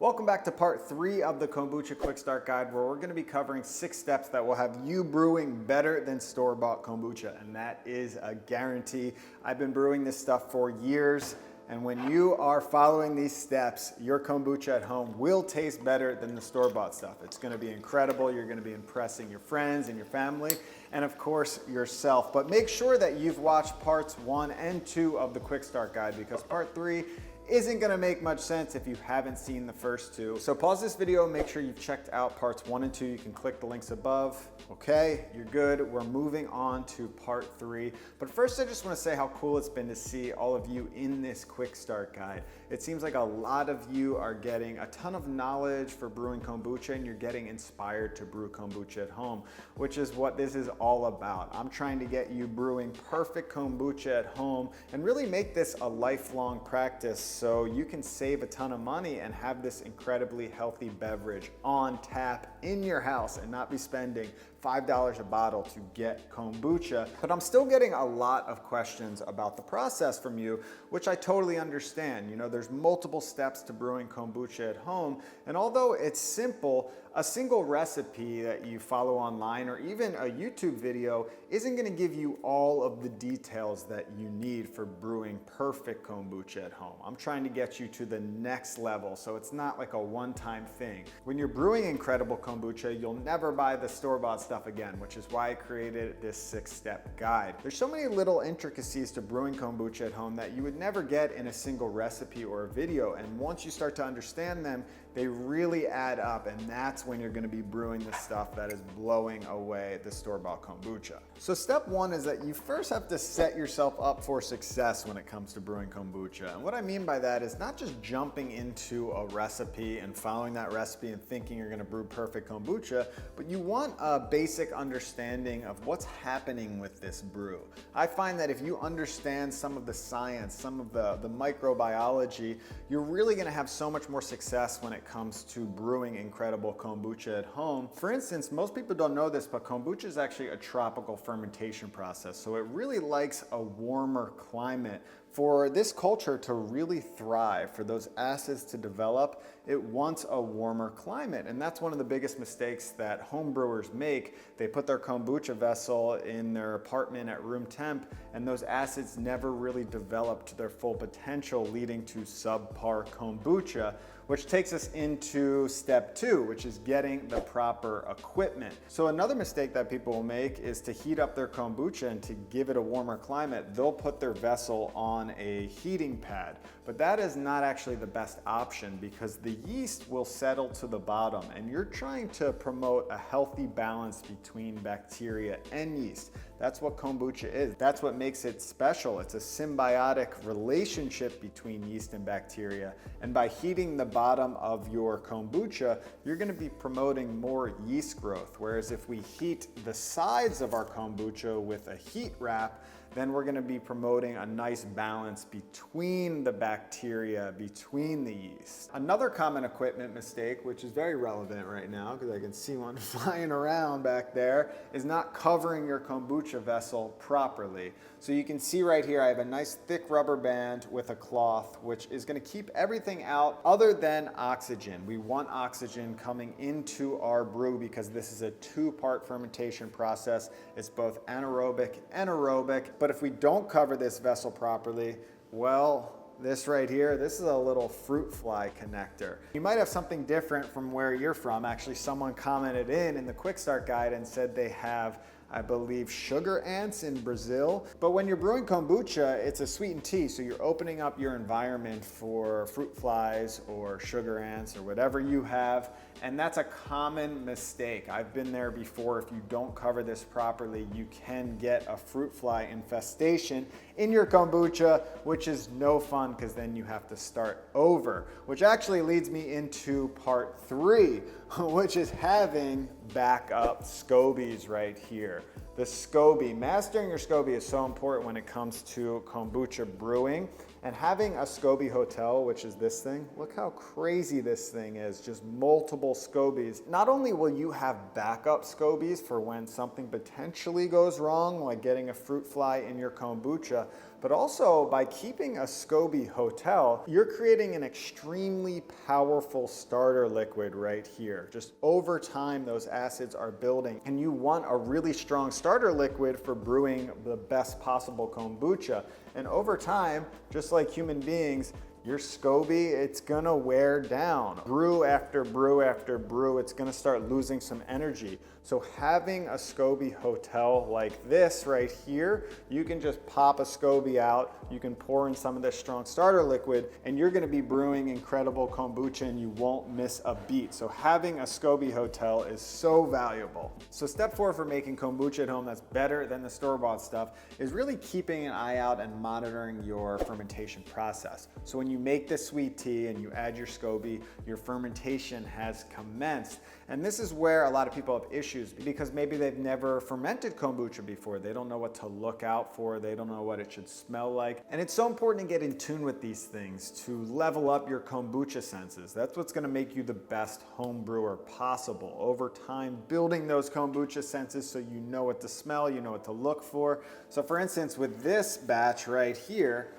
Welcome back to part 3 of the Kombucha Quick Start Guide, where we're going to be covering 6 steps that will have you brewing better than store-bought kombucha, and that is a guarantee. I've been brewing this stuff for years, and when you are following these steps, your kombucha at home will taste better than the store-bought stuff. It's going to be incredible. You're going to be impressing your friends and your family, and of course yourself. But make sure that you've watched parts 1 and 2 of the Quick Start Guide, because part 3 isn't gonna make much sense if you haven't seen the first 2. So pause this video, make sure you've checked out parts 1 and 2. You can click the links above. Okay, you're good. We're moving on to part 3. But first, I just wanna say how cool it's been to see all of you in this Quick Start Guide. It seems like a lot of you are getting a ton of knowledge for brewing kombucha, and you're getting inspired to brew kombucha at home, which is what this is all about. I'm trying to get you brewing perfect kombucha at home and really make this a lifelong practice, so you can save a ton of money and have this incredibly healthy beverage on tap in your house and not be spending $5 a bottle to get kombucha. But I'm still getting a lot of questions about the process from you, which I totally understand. You know, there's multiple steps to brewing kombucha at home, and although it's simple, a single recipe that you follow online or even a YouTube video isn't gonna give you all of the details that you need for brewing perfect kombucha at home. I'm trying to get you to the next level, so it's not like a one-time thing. When you're brewing incredible kombucha, you'll never buy the store-bought stuff again, which is why I created this 6-step guide. There's so many little intricacies to brewing kombucha at home that you would never get in a single recipe or a video, and once you start to understand them, they really add up, and that's when you're gonna be brewing the stuff that is blowing away the store-bought kombucha. So step 1 is that you first have to set yourself up for success when it comes to brewing kombucha. And what I mean by that is not just jumping into a recipe and following that recipe and thinking you're gonna brew perfect kombucha, but you want a basic understanding of what's happening with this brew. I find that if you understand some of the science, some of the microbiology, you're really gonna have so much more success when it comes to brewing incredible kombucha at home. For instance, most people don't know this, but kombucha is actually a tropical fermentation process, so it really likes a warmer climate. For this culture to really thrive, for those acids to develop, it wants a warmer climate. And that's one of the biggest mistakes that home brewers make. They put their kombucha vessel in their apartment at room temp, and those acids never really develop to their full potential, leading to subpar kombucha, which takes us into step 2, which is getting the proper equipment. So another mistake that people will make is to heat up their kombucha, and to give it a warmer climate, they'll put their vessel on a heating pad. But that is not actually the best option, because the yeast will settle to the bottom, and you're trying to promote a healthy balance between bacteria and yeast. That's what kombucha is. That's what makes it special. It's a symbiotic relationship between yeast and bacteria. And by heating the bottom of your kombucha, you're gonna be promoting more yeast growth. Whereas if we heat the sides of our kombucha with a heat wrap, then we're gonna be promoting a nice balance between the bacteria, between the yeast. Another common equipment mistake, which is very relevant right now, because I can see one flying around back there, is not covering your kombucha vessel properly. So you can see right here, I have a nice thick rubber band with a cloth, which is gonna keep everything out other than oxygen. We want oxygen coming into our brew because this is a 2-part fermentation process. It's both anaerobic and aerobic. But if we don't cover this vessel properly, well, this right here, this is a little fruit fly connector. You might have something different from where you're from. Actually, someone commented in the Quick Start Guide and said they have, I believe, sugar ants in Brazil. But when you're brewing kombucha, it's a sweetened tea, so you're opening up your environment for fruit flies or sugar ants or whatever you have, and that's a common mistake. I've been there before. If you don't cover this properly, you can get a fruit fly infestation in your kombucha, which is no fun, because then you have to start over. Which actually leads me into part 3, which is having backup scobies right here. The SCOBY, mastering your SCOBY is so important when it comes to kombucha brewing. And having a SCOBY hotel, which is this thing, look how crazy this thing is, just multiple SCOBYs. Not only will you have backup SCOBYs for when something potentially goes wrong, like getting a fruit fly in your kombucha, but also by keeping a SCOBY hotel, you're creating an extremely powerful starter liquid right here. Just over time, those acids are building, and you want a really strong starter liquid for brewing the best possible kombucha. And over time, just like human beings, your SCOBY, it's gonna wear down. Brew after brew after brew, it's gonna start losing some energy. So having a SCOBY hotel like this right here, you can just pop a SCOBY out, you can pour in some of this strong starter liquid, and you're gonna be brewing incredible kombucha and you won't miss a beat. So having a SCOBY hotel is so valuable. So step 4 for making kombucha at home that's better than the store-bought stuff is really keeping an eye out and monitoring your fermentation process. So when you make this sweet tea and you add your SCOBY, your fermentation has commenced. And this is where a lot of people have issues because maybe they've never fermented kombucha before. They don't know what to look out for. They don't know what it should smell like. And it's so important to get in tune with these things to level up your kombucha senses. That's what's gonna make you the best home brewer possible. Over time, building those kombucha senses so you know what to smell, you know what to look for. So for instance, with this batch right here,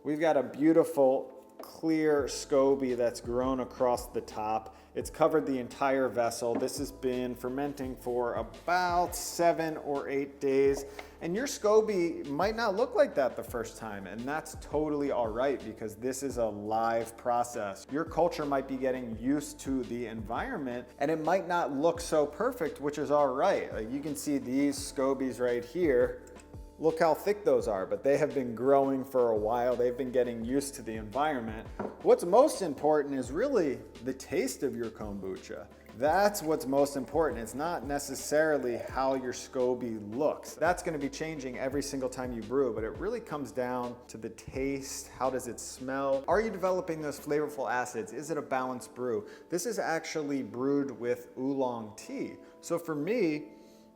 we've got a beautiful clear SCOBY that's grown across the top. It's covered the entire vessel. This has been fermenting for about 7 or 8 days. And your SCOBY might not look like that the first time, and that's totally all right because this is a live process. Your culture might be getting used to the environment and it might not look so perfect, which is all right. Like you can see these SCOBYs right here. Look how thick those are, but they have been growing for a while. They've been getting used to the environment. What's most important is really the taste of your kombucha. That's what's most important. It's not necessarily how your SCOBY looks. That's gonna be changing every single time you brew, but it really comes down to the taste. How does it smell? Are you developing those flavorful acids? Is it a balanced brew? This is actually brewed with oolong tea. So for me,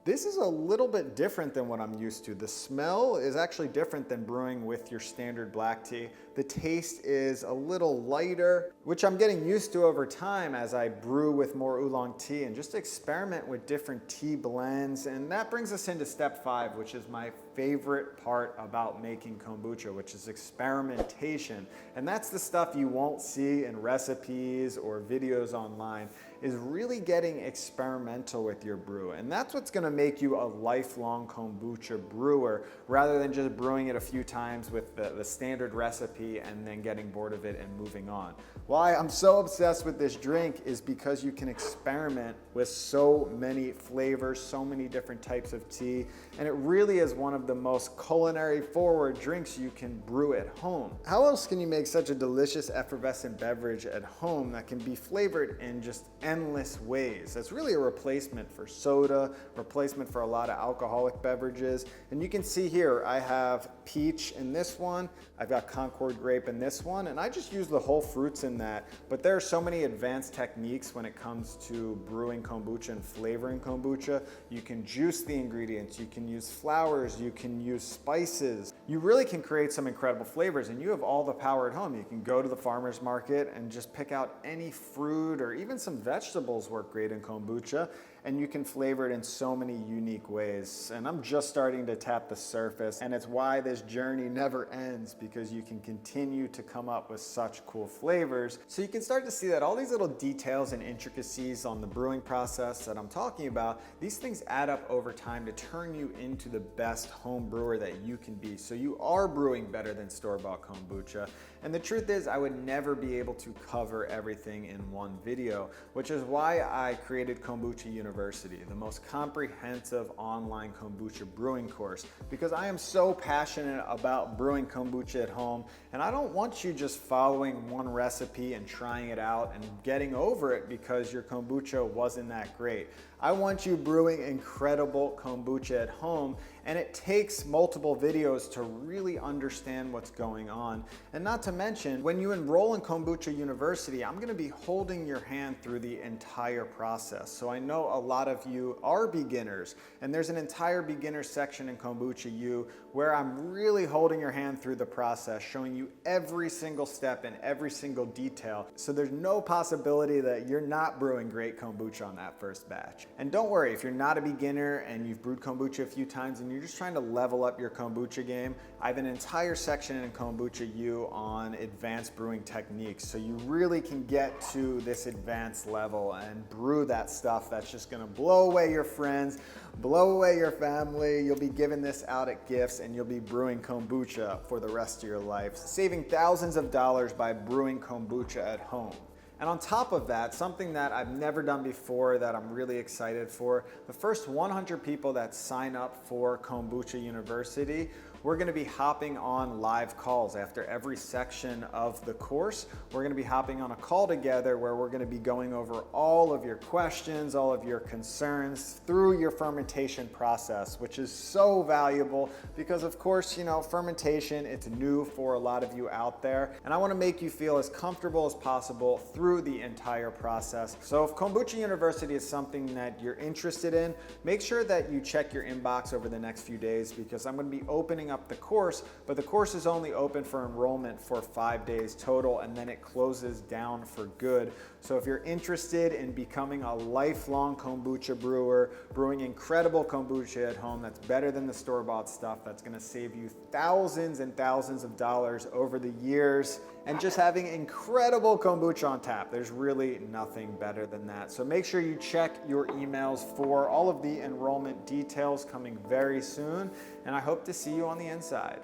this is a little bit different than what I'm used to. The smell is actually different than brewing with your standard black tea. The taste is a little lighter, which I'm getting used to over time as I brew with more oolong tea and just experiment with different tea blends. And that brings us into step 5, which is my favorite part about making kombucha, which is experimentation. And that's the stuff you won't see in recipes or videos online, is really getting experimental with your brew. And that's what's gonna make you a lifelong kombucha brewer rather than just brewing it a few times with the standard recipe and then getting bored of it and moving on. Why I'm so obsessed with this drink is because you can experiment with so many flavors, so many different types of tea, and it really is one of the most culinary forward drinks you can brew at home. How else can you make such a delicious effervescent beverage at home that can be flavored in just endless ways? That's really a replacement for soda, replacement for a lot of alcoholic beverages. And you can see here, I have peach in this one, I've got Concord grape in this one, and I just use the whole fruits in that. But there are so many advanced techniques when it comes to brewing kombucha and flavoring kombucha. You can juice the ingredients, you can use flowers, you can use spices. You really can create some incredible flavors, and you have all the power at home. You can go to the farmer's market and just pick out any fruit, or even some vegetables work great in kombucha, and you can flavor it in so many unique ways. And I'm just starting to tap the surface, and it's why this journey never ends, because you can continue to come up with such cool flavors. So you can start to see that all these little details and intricacies on the brewing process that I'm talking about, these things add up over time to turn you into the best home brewer that you can be. So you are brewing better than store-bought kombucha. And the truth is, I would never be able to cover everything in one video, which is why I created Kombucha University, the most comprehensive online kombucha brewing course, because I am so passionate about brewing kombucha at home, and I don't want you just following one recipe and trying it out and getting over it because your kombucha wasn't that great. I want you brewing incredible kombucha at home, and it takes multiple videos to really understand what's going on, and not to mention, when you enroll in Kombucha University, I'm gonna be holding your hand through the entire process. So I know a lot of you are beginners, and there's an entire beginner section in Kombucha U where I'm really holding your hand through the process, showing you every single step and every single detail. So there's no possibility that you're not brewing great kombucha on that first batch. And don't worry, if you're not a beginner and you've brewed kombucha a few times and you're just trying to level up your kombucha game, I have an entire section in Kombucha U on advanced brewing techniques. So you really can get to this advanced level and brew that stuff that's just gonna blow away your friends, blow away your family. You'll be giving this out at gifts and you'll be brewing kombucha for the rest of your life, saving thousands of dollars by brewing kombucha at home. And on top of that, something that I've never done before that I'm really excited for, the first 100 people that sign up for Kombucha University, we're gonna be hopping on live calls after every section of the course. We're gonna be hopping on a call together where we're gonna be going over all of your questions, all of your concerns through your fermentation process, which is so valuable because of course, you know, fermentation, it's new for a lot of you out there. And I wanna make you feel as comfortable as possible through the entire process. So if Kombucha University is something that you're interested in, make sure that you check your inbox over the next few days because I'm gonna be opening up the course, but the course is only open for enrollment for 5 days total, and then it closes down for good. So if you're interested in becoming a lifelong kombucha brewer, brewing incredible kombucha at home that's better than the store-bought stuff, that's gonna save you thousands and thousands of dollars over the years, and just having incredible kombucha on tap, there's really nothing better than that. So make sure you check your emails for all of the enrollment details coming very soon, and I hope to see you on the inside.